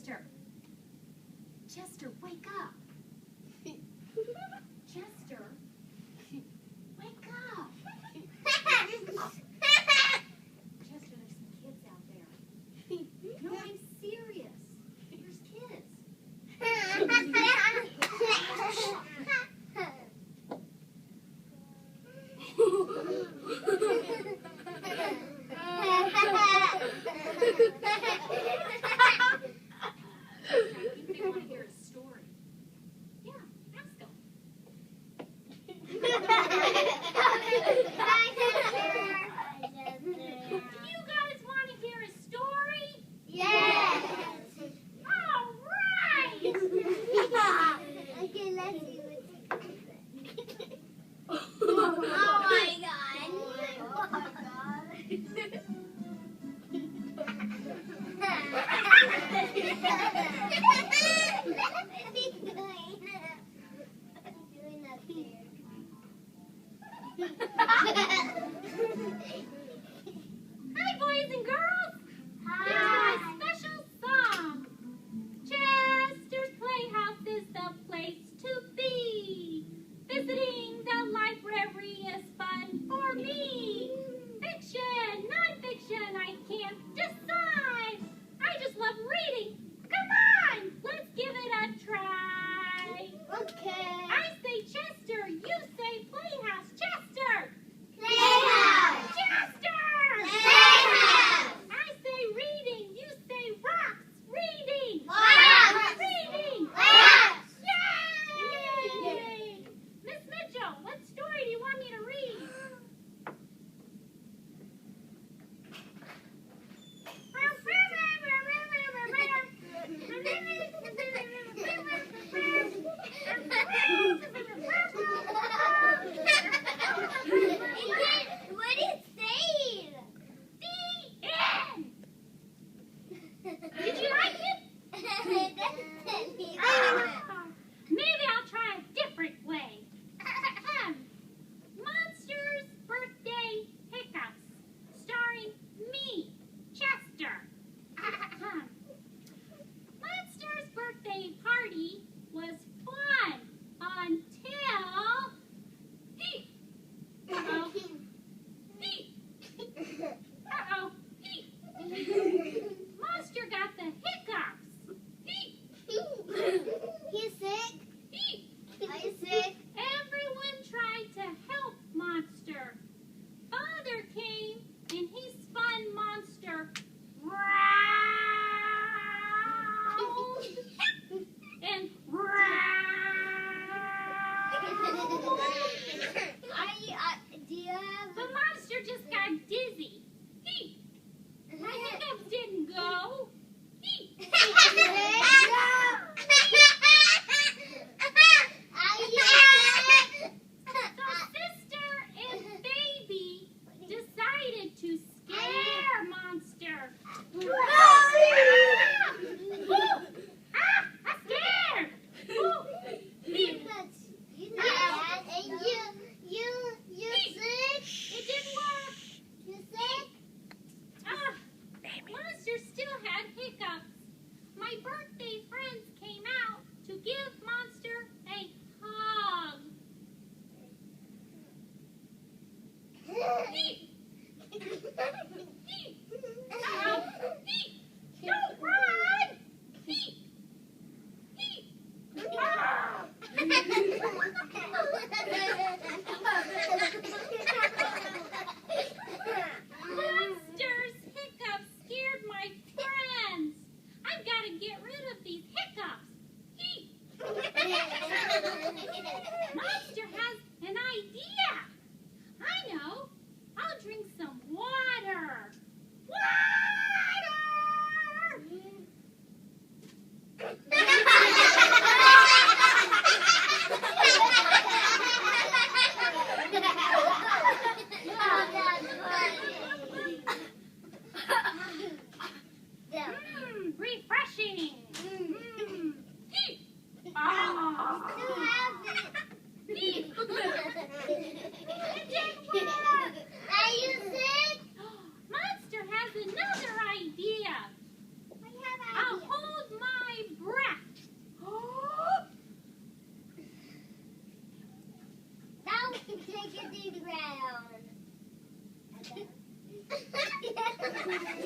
Chester. Chester, wake up. Chester, wake up. Chester, there's some kids out there. No, I'm serious. There's kids. I think they want to hear a story. Yeah, ask them. Do you guys want to hear a story? Yes. All right. Okay, let's see what's Oh my god. Oh my god. Hi, boys and girls. Here's my special song. Chester's Playhouse is the place to be. Visiting the library is fun for me. Fiction, non-fiction, I can't decide. I just love reading. Come on, let's Bye.